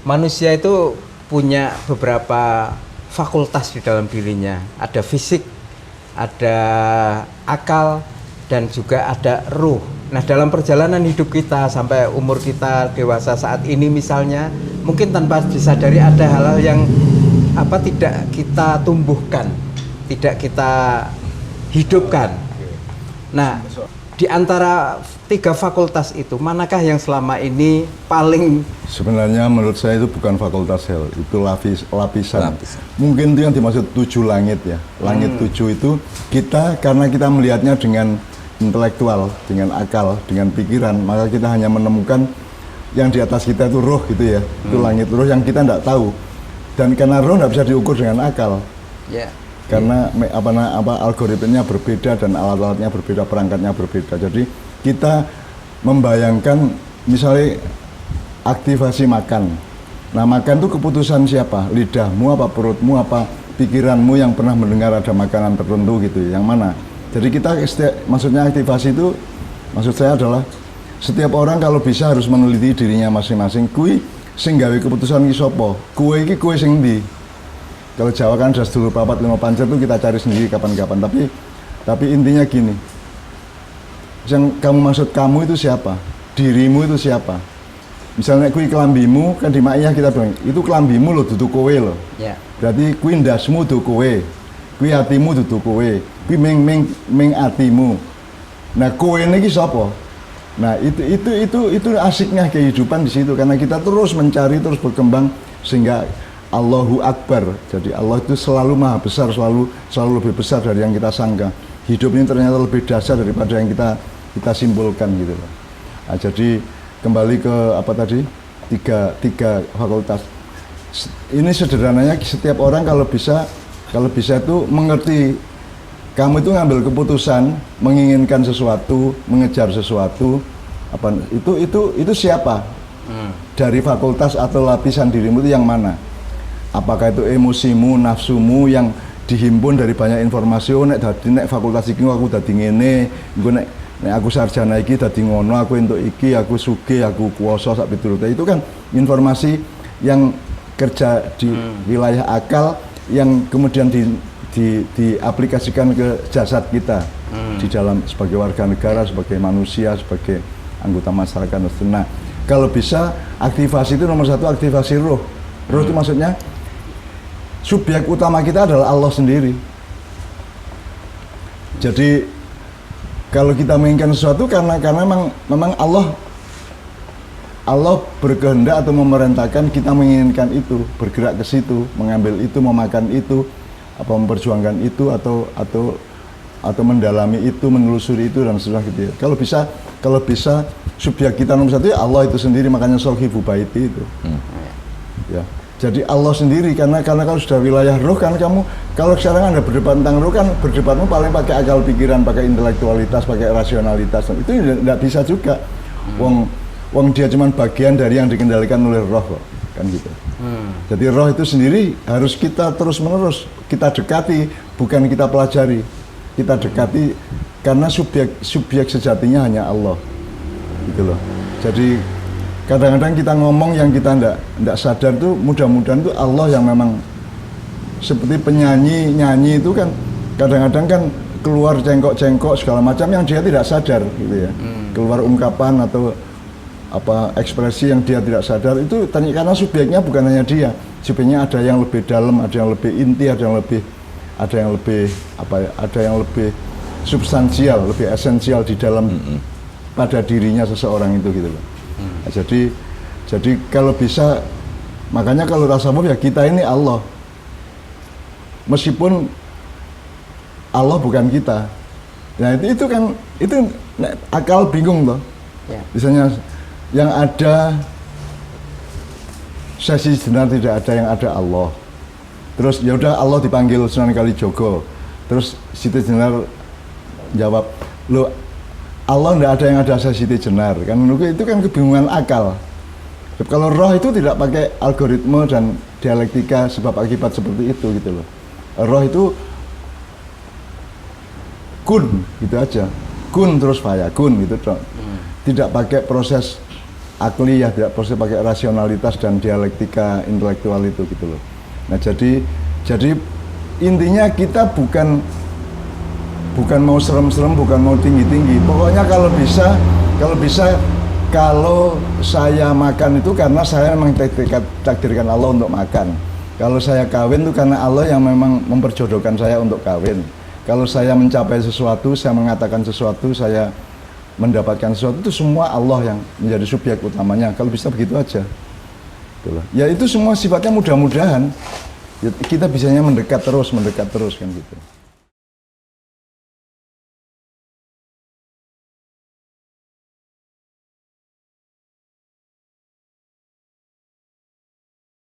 manusia itu punya beberapa fakultas di dalam dirinya. Ada fisik, ada akal, dan juga ada ruh. Nah, dalam perjalanan hidup kita sampai umur kita dewasa saat ini misalnya, mungkin tanpa disadari ada hal-hal yang tidak kita tumbuhkan, tidak kita hidupkan. Nah, di antara 3 fakultas itu, manakah yang selama ini paling... Sebenarnya menurut saya itu bukan fakultas hell, itu lapisan. Mungkin itu yang dimaksud 7 langit ya. Langit 7 itu kita, karena kita melihatnya dengan intelektual, dengan akal, dengan pikiran, maka kita hanya menemukan yang di atas kita itu roh gitu ya. Itu langit roh yang kita tidak tahu. Dan karena roh tidak bisa diukur dengan akal. Karena algoritmenya berbeda dan alat-alatnya berbeda, perangkatnya berbeda. Jadi kita membayangkan misalnya aktivasi makan. Nah, makan itu keputusan siapa? Lidahmu apa perutmu apa pikiranmu yang pernah mendengar ada makanan tertentu gitu, yang mana? Jadi kita maksudnya aktivasi itu maksud saya adalah setiap orang kalau bisa harus meneliti dirinya masing-masing. Kui sing gawe keputusan ki sapa? Kowe iki kowe sing ndi? Kalau Jawa kan sudah sedulur papat lima pancer itu kita cari sendiri kapan-kapan. Tapi intinya gini, yang kamu maksud kamu itu siapa? Dirimu itu siapa? Misalnya kui kelambimu kan di maiyah kita bilang itu kelambimu loh, dudu kowe loh. Berarti kui ndasmu dudu kowe, kui hatimu dudu kowe, kui meng hatimu. Nah kowe ini siapa? Nah itu asiknya kehidupan di situ karena kita terus mencari, terus berkembang sehingga Allahu Akbar. Jadi Allah itu selalu maha besar, selalu lebih besar dari yang kita sangka. Hidup ini ternyata lebih dahsyat daripada yang kita simpulkan gitu loh. Nah, jadi kembali ke apa tadi? Tiga fakultas. Ini sederhananya setiap orang kalau bisa itu mengerti. Kamu itu ngambil keputusan, menginginkan sesuatu, mengejar sesuatu, itu siapa? Dari fakultas atau lapisan dirimu itu yang mana? Apakah itu emosimu, nafsumu yang dihimpun dari banyak informasi? Oh, nek fakultas iki aku dadi ngene, engko nek aku sarjana iki dadi ngono, aku entuk iki, aku sugih, aku kuwasa sak piturute. Itu kan informasi yang kerja di wilayah akal yang kemudian diaplikasikan ke jasad kita di dalam sebagai warga negara, sebagai manusia, sebagai anggota masyarakat. Nah, kalau bisa aktivasi itu nomor 1 aktivasi roh. Roh itu maksudnya subjek utama kita adalah Allah sendiri. Jadi kalau kita menginginkan sesuatu karena memang Allah berkehendak atau memerintahkan kita menginginkan itu, bergerak ke situ, mengambil itu, memakan itu, apa memperjuangkan itu atau mendalami itu, menelusuri itu dan seterusnya gitu ya. Kalau bisa subjek kita nomor 1 ya Allah itu sendiri, makanya sohibu baiti itu. Ya. Jadi Allah sendiri karena kalau sudah wilayah roh kan kamu kalau sekarang Anda berdebat tentang roh kan berdebatmu paling pakai akal pikiran, pakai intelektualitas, pakai rasionalitas. Itu tidak bisa juga. Wong dia cuma bagian dari yang dikendalikan oleh roh kan gitu. Jadi roh itu sendiri harus kita terus-menerus kita dekati, bukan kita pelajari. Kita dekati karena subjek sejatinya hanya Allah. Gitu loh. Jadi kadang-kadang kita ngomong yang kita ndak sadar tuh mudah-mudahan tuh Allah yang memang seperti penyanyi itu kan kadang-kadang kan keluar cengkok-cengkok segala macam yang dia tidak sadar gitu ya. Keluar ungkapan atau apa ekspresi yang dia tidak sadar itu karena subjeknya bukan hanya dia, subjeknya ada yang lebih dalam, ada yang lebih inti, ada yang lebih substansial, lebih esensial di dalam pada dirinya seseorang itu gitu loh. Nah, jadi kalau bisa makanya kalau tasawuf ya kita ini Allah meskipun Allah bukan kita. Nah itu kan akal bingung loh. Misalnya yang ada sesi sebenarnya tidak ada yang ada Allah. Terus ya udah Allah dipanggil Sunan Kalijogo. Terus Siti Jenar jawab, "Loh, Allah tidak ada yang ada Siti Jenar." Kan itu kan kebingungan akal. Kalau roh itu tidak pakai algoritma dan dialektika sebab akibat seperti itu gitu loh. Roh itu kun gitu aja. Kun terus fayakun gitu toh. Tidak pakai proses akliyah, tidak proses pakai rasionalitas dan dialektika intelektual itu gitu loh. Nah jadi intinya kita bukan mau serem-serem, bukan mau tinggi-tinggi. Pokoknya kalau saya makan itu karena saya memang takdirkan Allah untuk makan. Kalau saya kawin itu karena Allah yang memang memperjodohkan saya untuk kawin. Kalau saya mencapai sesuatu, saya mengatakan sesuatu, saya mendapatkan sesuatu, itu semua Allah yang menjadi subjek utamanya. Kalau bisa begitu aja. Itulah. Ya itu semua sifatnya mudah-mudahan. Ya, kita bisanya mendekat terus kan gitu.